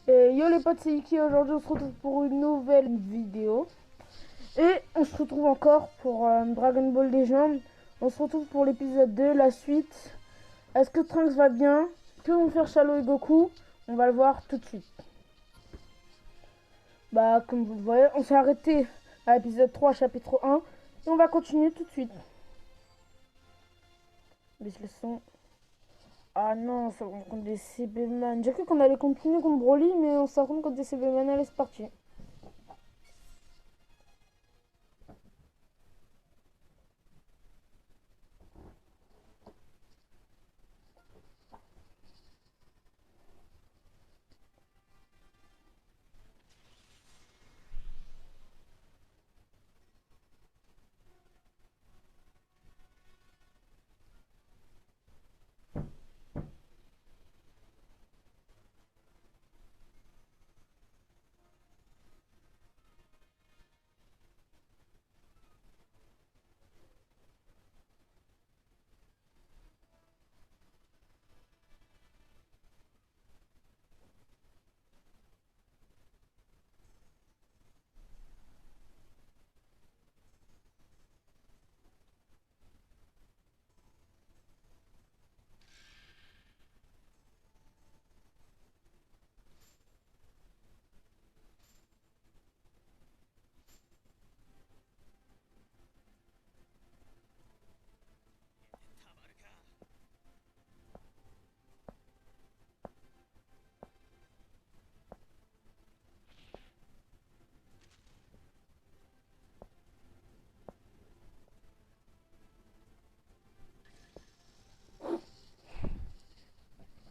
Et yo les potes, c'est Iki. Aujourd'hui on se retrouve pour une nouvelle vidéo. Et on se retrouve encore pour Dragon Ball Legends. On se retrouve pour l'épisode 2, la suite. Est-ce que Trunks va bien? Que vont faire Shadow et Goku? On va le voir tout de suite. Bah comme vous le voyez, on s'est arrêté à l'épisode 3, chapitre 1. Et on va continuer tout de suite. Baisse le son. Ah non, ça va contre des CB-Man. J'ai cru qu'on allait continuer contre Broly, mais on s'en rend compte des CB-Man. Allez, c'est parti.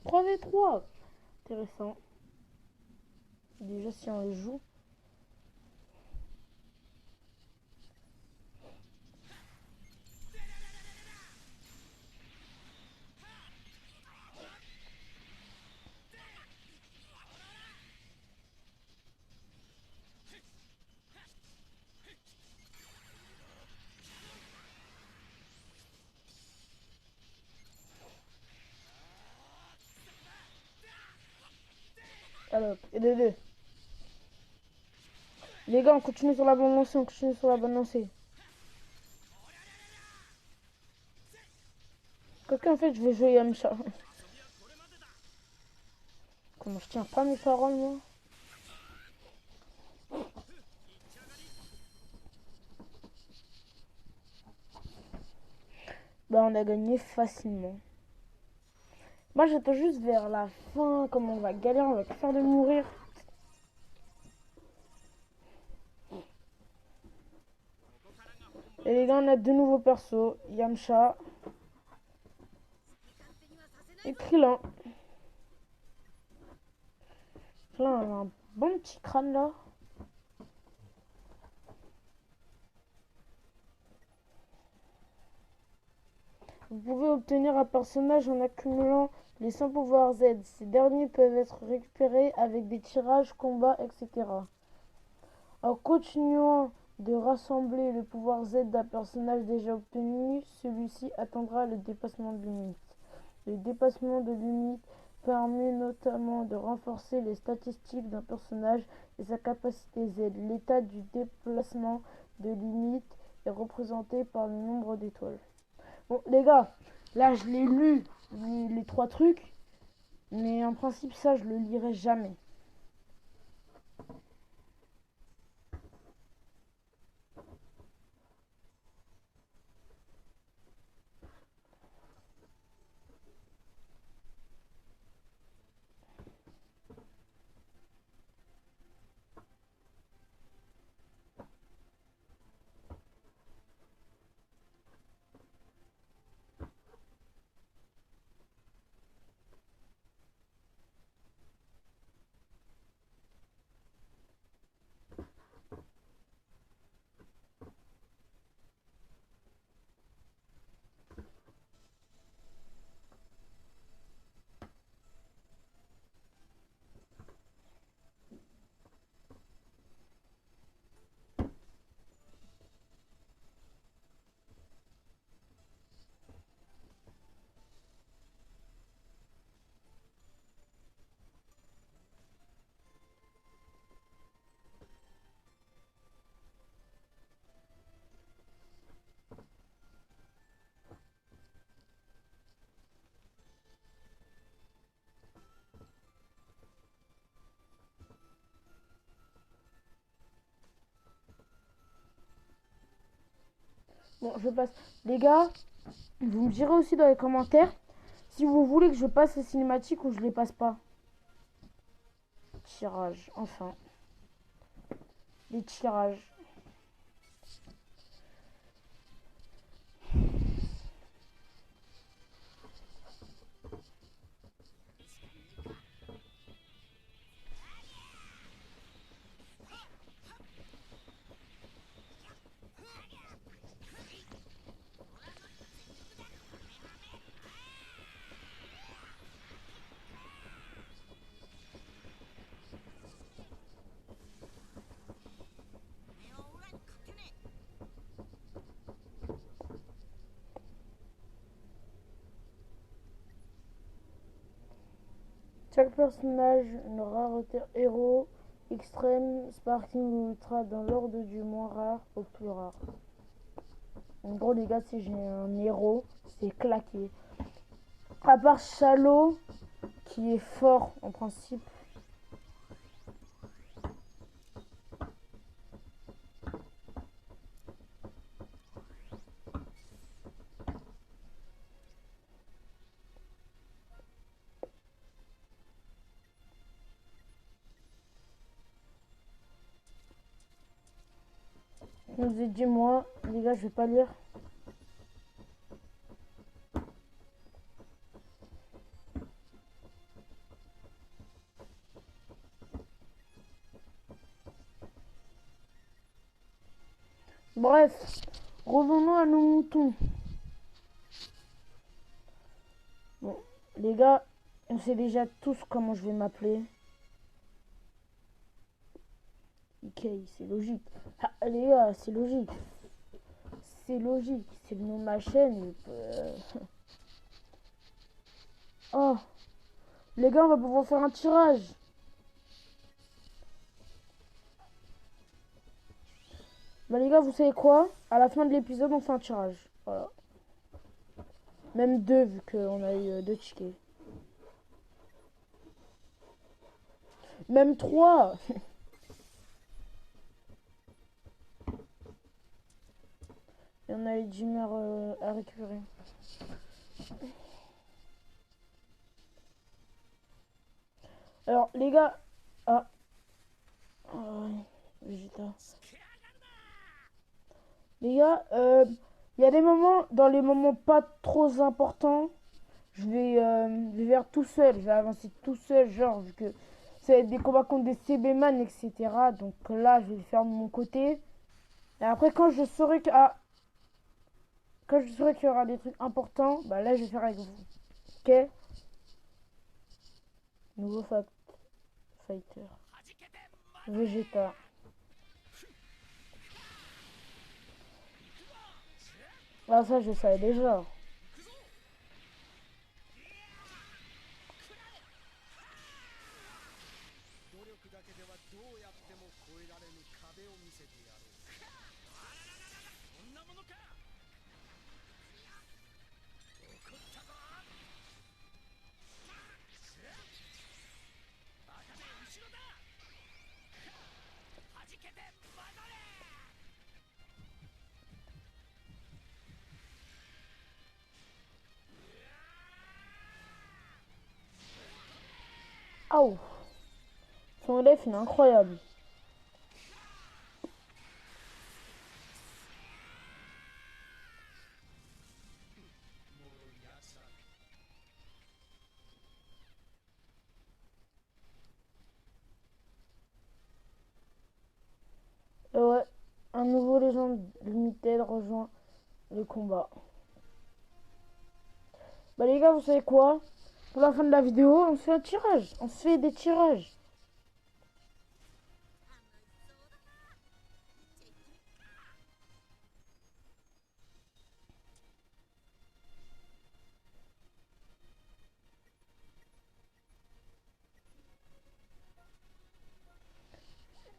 Trois v 3. Intéressant. Déjà si on le joue. Alors, et de deux. Les gars, on continue sur la bonne lancée, on continue sur la bonne lancée. Quelqu'un en fait, je vais jouer Yamcha. Comment je tiens pas mes paroles, moi. Bah, on a gagné facilement. Moi, j'attends juste vers la fin, comme on va galérer, on va faire de mourir. Et les gars, on a deux nouveaux persos, Yamcha et Krillin. Là, on a un bon petit crâne là. Vous pouvez obtenir un personnage en accumulant les 100 pouvoirs Z. Ces derniers peuvent être récupérés avec des tirages, combats, etc. En continuant de rassembler le pouvoir Z d'un personnage déjà obtenu, celui-ci atteindra le dépassement de limite. Le dépassement de limite permet notamment de renforcer les statistiques d'un personnage et sa capacité Z. L'état du déplacement de limite est représenté par le nombre d'étoiles. Bon, les gars, là je l'ai lu, les trois trucs, mais en principe, ça je le lirai jamais. Bon, je passe. Les gars, vous me direz aussi dans les commentaires si vous voulez que je passe les cinématiques ou je les passe pas. Tirage, enfin. Les tirages. Chaque personnage, une rareté héros, extrême, sparking ou ultra dans l'ordre du moins rare au plus rare. En gros les gars, si j'ai un héros, c'est claqué. À part Shallow, qui est fort en principe. Je vous ai dit moi, les gars, je vais pas lire. Bref, revenons à nos moutons. Bon, les gars, on sait déjà tous comment je vais m'appeler. Ikei, c'est logique. Ah, les gars, c'est logique. C'est logique, c'est le nom de ma chaîne. Oh, les gars, on va pouvoir faire un tirage. Bah les gars, vous savez quoi? À la fin de l'épisode, on fait un tirage. Voilà. Même deux, vu qu'on a eu deux tickets. Même trois. Et on a eu Jimmer à récupérer. Alors, les gars... Ah. Oh, Vegeta. Les gars, il y a des moments, dans les moments pas trop importants, je vais faire tout seul. Je vais avancer tout seul, genre, vu que ça va être des combats contre des CB-man, etc. Donc là, je vais le faire de mon côté. Et après, quand je saurai que... Ah, quand je saurai qu'il y aura des trucs importants, bah là, je vais faire avec vous. Ok? Nouveau fighter. Vegeta. Ah, ça, je savais déjà. Oh, son élève, il est incroyable. Et ouais, un nouveau légende limited rejoint le combat. Bah les gars, vous savez quoi? Pour la fin de la vidéo, on se fait un tirage. On se fait des tirages.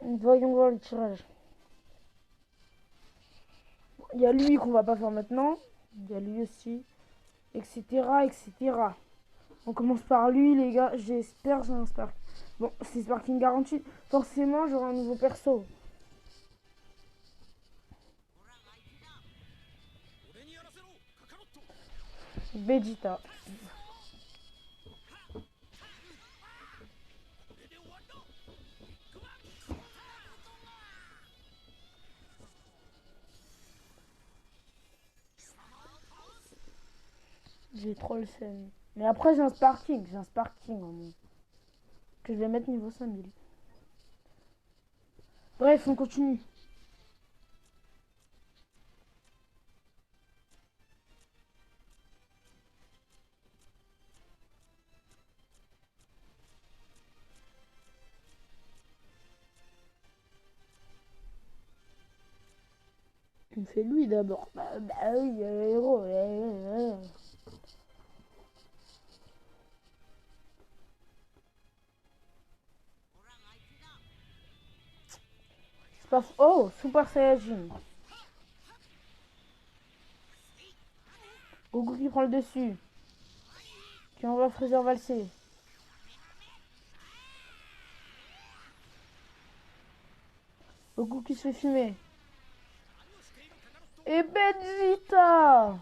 Voyons voir le tirage. Il y a lui qu'on va pas faire maintenant. Il y a lui aussi. Etc. etc. On commence par lui, les gars. J'espère que j'ai un Spark. Bon, c'est Sparking garanti. Forcément, j'aurai un nouveau perso. Vegeta. J'ai trop le seum. Mais après, j'ai un Sparking. J'ai un Sparking en moi. Que je vais mettre niveau 5000. Bref, on continue. On fait lui d'abord. Bah oui, héros. C'est pas... Oh, Super Saiyajin. Goku qui prend le dessus. Qui envoie Freezer valser. Goku qui se fait fumer. Et Vegeta.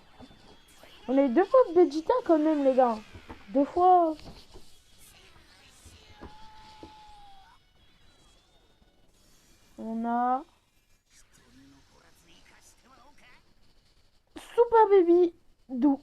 On a eu 2 fois Vegeta quand même, les gars. 2 fois. On a Super Baby Dou.